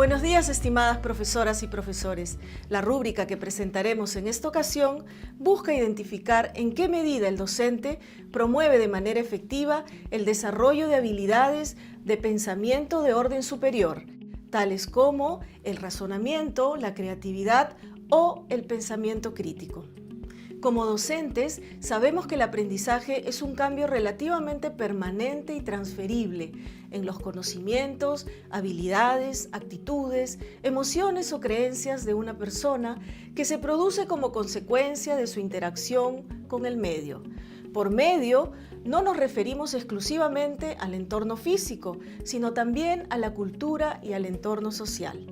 Buenos días, estimadas profesoras y profesores. La rúbrica que presentaremos en esta ocasión busca identificar en qué medida el docente promueve de manera efectiva el desarrollo de habilidades de pensamiento de orden superior, tales como el razonamiento, la creatividad o el pensamiento crítico. Como docentes, sabemos que el aprendizaje es un cambio relativamente permanente y transferible en los conocimientos, habilidades, actitudes, emociones o creencias de una persona que se produce como consecuencia de su interacción con el medio. Por medio, no nos referimos exclusivamente al entorno físico, sino también a la cultura y al entorno social.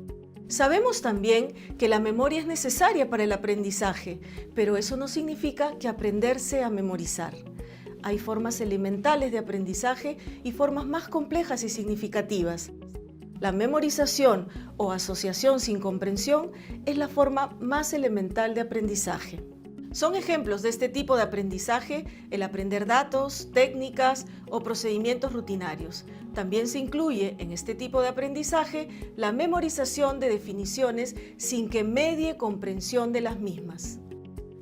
Sabemos también que la memoria es necesaria para el aprendizaje, pero eso no significa que aprender sea memorizar. Hay formas elementales de aprendizaje y formas más complejas y significativas. La memorización o asociación sin comprensión es la forma más elemental de aprendizaje. Son ejemplos de este tipo de aprendizaje el aprender datos, técnicas o procedimientos rutinarios. También se incluye en este tipo de aprendizaje la memorización de definiciones sin que medie comprensión de las mismas.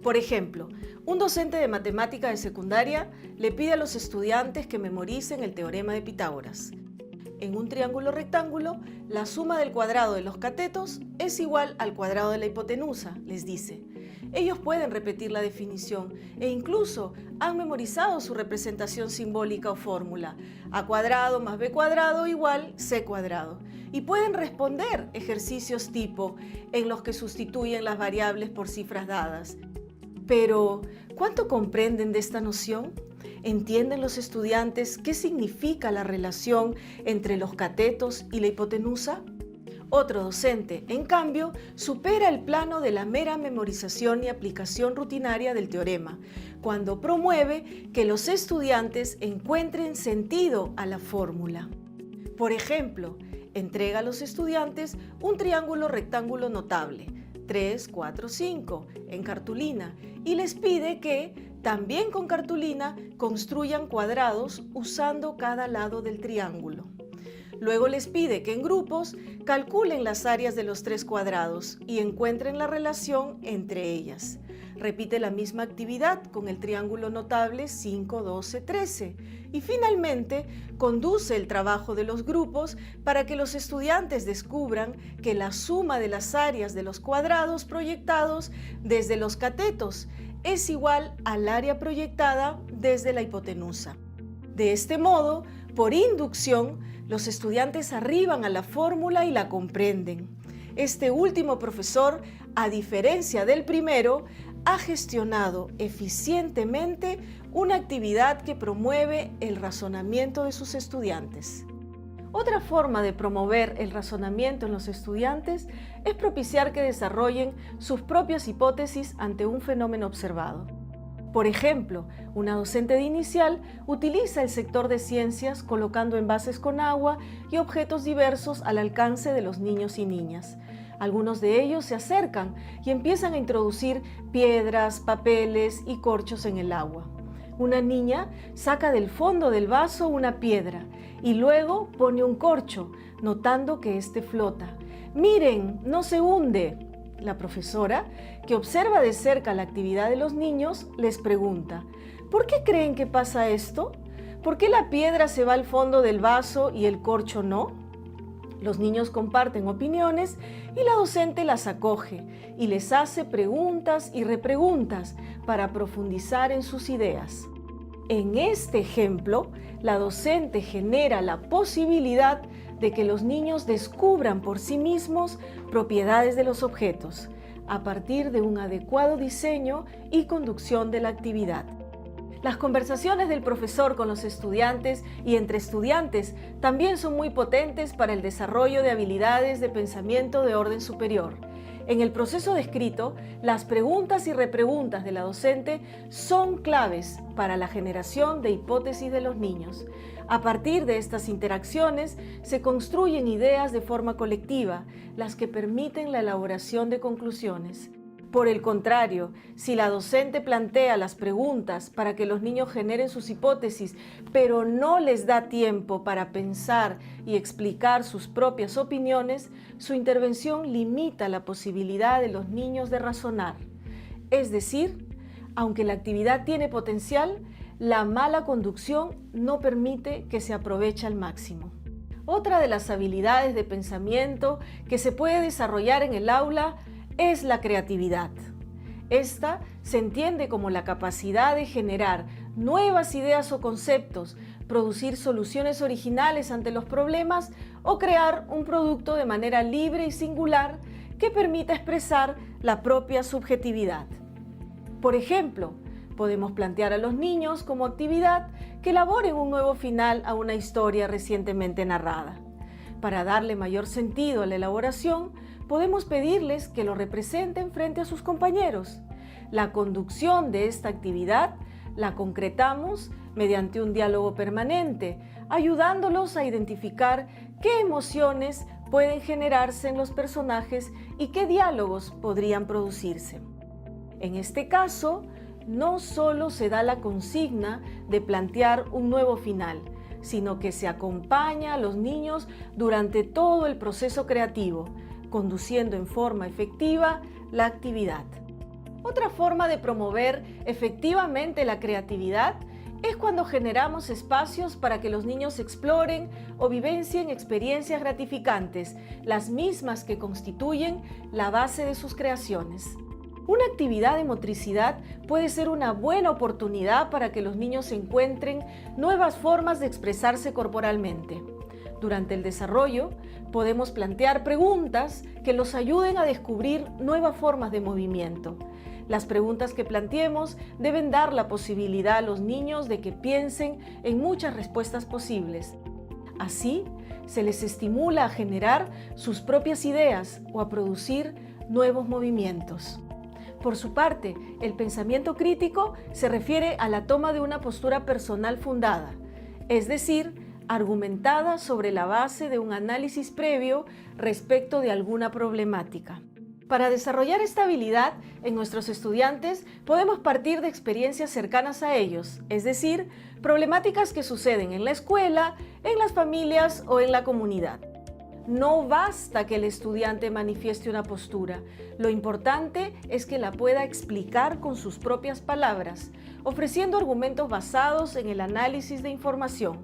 Por ejemplo, un docente de matemática de secundaria le pide a los estudiantes que memoricen el teorema de Pitágoras. En un triángulo rectángulo, la suma del cuadrado de los catetos es igual al cuadrado de la hipotenusa, les dice. Ellos pueden repetir la definición e incluso han memorizado su representación simbólica o fórmula, a cuadrado más b cuadrado igual c cuadrado. Y pueden responder ejercicios tipo en los que sustituyen las variables por cifras dadas. Pero, ¿cuánto comprenden de esta noción? ¿Entienden los estudiantes qué significa la relación entre los catetos y la hipotenusa? Otro docente, en cambio, supera el plano de la mera memorización y aplicación rutinaria del teorema, cuando promueve que los estudiantes encuentren sentido a la fórmula. Por ejemplo, entrega a los estudiantes un triángulo rectángulo notable, 3, 4, 5, en cartulina, y les pide que, también con cartulina, construyan cuadrados usando cada lado del triángulo. Luego les pide que en grupos calculen las áreas de los tres cuadrados y encuentren la relación entre ellas. Repite la misma actividad con el triángulo notable 5, 12, 13 y finalmente conduce el trabajo de los grupos para que los estudiantes descubran que la suma de las áreas de los cuadrados proyectados desde los catetos es igual al área proyectada desde la hipotenusa. De este modo, por inducción, los estudiantes arriban a la fórmula y la comprenden. Este último profesor, a diferencia del primero, ha gestionado eficientemente una actividad que promueve el razonamiento de sus estudiantes. Otra forma de promover el razonamiento en los estudiantes es propiciar que desarrollen sus propias hipótesis ante un fenómeno observado. Por ejemplo, una docente de inicial utiliza el sector de ciencias colocando envases con agua y objetos diversos al alcance de los niños y niñas. Algunos de ellos se acercan y empiezan a introducir piedras, papeles y corchos en el agua. Una niña saca del fondo del vaso una piedra y luego pone un corcho, notando que éste flota. ¡Miren, no se hunde! La profesora, que observa de cerca la actividad de los niños, les pregunta: ¿por qué creen que pasa esto? ¿Por qué la piedra se va al fondo del vaso y el corcho no? Los niños comparten opiniones y la docente las acoge y les hace preguntas y repreguntas para profundizar en sus ideas. En este ejemplo, la docente genera la posibilidad de que los niños descubran por sí mismos propiedades de los objetos, a partir de un adecuado diseño y conducción de la actividad. Las conversaciones del profesor con los estudiantes y entre estudiantes también son muy potentes para el desarrollo de habilidades de pensamiento de orden superior. En el proceso descrito, las preguntas y repreguntas de la docente son claves para la generación de hipótesis de los niños. A partir de estas interacciones se construyen ideas de forma colectiva, las que permiten la elaboración de conclusiones. Por el contrario, si la docente plantea las preguntas para que los niños generen sus hipótesis, pero no les da tiempo para pensar y explicar sus propias opiniones, su intervención limita la posibilidad de los niños de razonar. Es decir, aunque la actividad tiene potencial, la mala conducción no permite que se aproveche al máximo. Otra de las habilidades de pensamiento que se puede desarrollar en el aula es la creatividad. Esta se entiende como la capacidad de generar nuevas ideas o conceptos, producir soluciones originales ante los problemas o crear un producto de manera libre y singular que permita expresar la propia subjetividad. Por ejemplo, podemos plantear a los niños como actividad que elaboren un nuevo final a una historia recientemente narrada. Para darle mayor sentido a la elaboración, podemos pedirles que lo representen frente a sus compañeros. La conducción de esta actividad la concretamos mediante un diálogo permanente, ayudándolos a identificar qué emociones pueden generarse en los personajes y qué diálogos podrían producirse. En este caso, no solo se da la consigna de plantear un nuevo final, sino que se acompaña a los niños durante todo el proceso creativo, conduciendo en forma efectiva la actividad. Otra forma de promover efectivamente la creatividad es cuando generamos espacios para que los niños exploren o vivencien experiencias gratificantes, las mismas que constituyen la base de sus creaciones. Una actividad de motricidad puede ser una buena oportunidad para que los niños encuentren nuevas formas de expresarse corporalmente. Durante el desarrollo, podemos plantear preguntas que los ayuden a descubrir nuevas formas de movimiento. Las preguntas que planteemos deben dar la posibilidad a los niños de que piensen en muchas respuestas posibles. Así, se les estimula a generar sus propias ideas o a producir nuevos movimientos. Por su parte, el pensamiento crítico se refiere a la toma de una postura personal fundada, es decir, argumentada sobre la base de un análisis previo respecto de alguna problemática. Para desarrollar esta habilidad en nuestros estudiantes podemos partir de experiencias cercanas a ellos, es decir, problemáticas que suceden en la escuela, en las familias o en la comunidad. No basta que el estudiante manifieste una postura, lo importante es que la pueda explicar con sus propias palabras, ofreciendo argumentos basados en el análisis de información.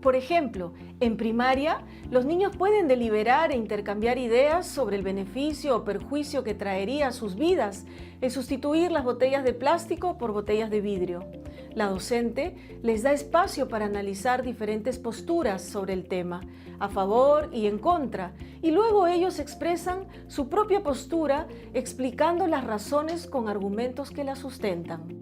Por ejemplo, en primaria, los niños pueden deliberar e intercambiar ideas sobre el beneficio o perjuicio que traería a sus vidas el sustituir las botellas de plástico por botellas de vidrio. La docente les da espacio para analizar diferentes posturas sobre el tema, a favor y en contra, y luego ellos expresan su propia postura explicando las razones con argumentos que la sustentan.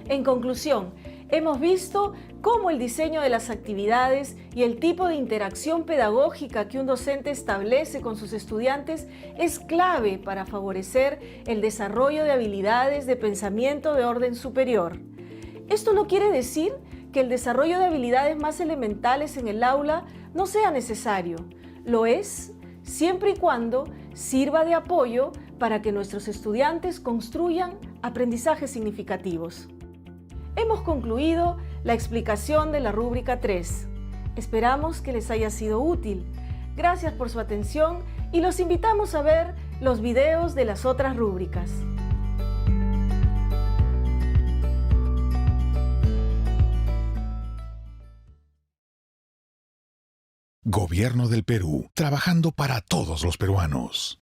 En conclusión, hemos visto cómo el diseño de las actividades y el tipo de interacción pedagógica que un docente establece con sus estudiantes es clave para favorecer el desarrollo de habilidades de pensamiento de orden superior. Esto no quiere decir que el desarrollo de habilidades más elementales en el aula no sea necesario. Lo es siempre y cuando sirva de apoyo para que nuestros estudiantes construyan aprendizajes significativos. Hemos concluido la explicación de la rúbrica 3. Esperamos que les haya sido útil. Gracias por su atención y los invitamos a ver los videos de las otras rúbricas. Gobierno del Perú, trabajando para todos los peruanos.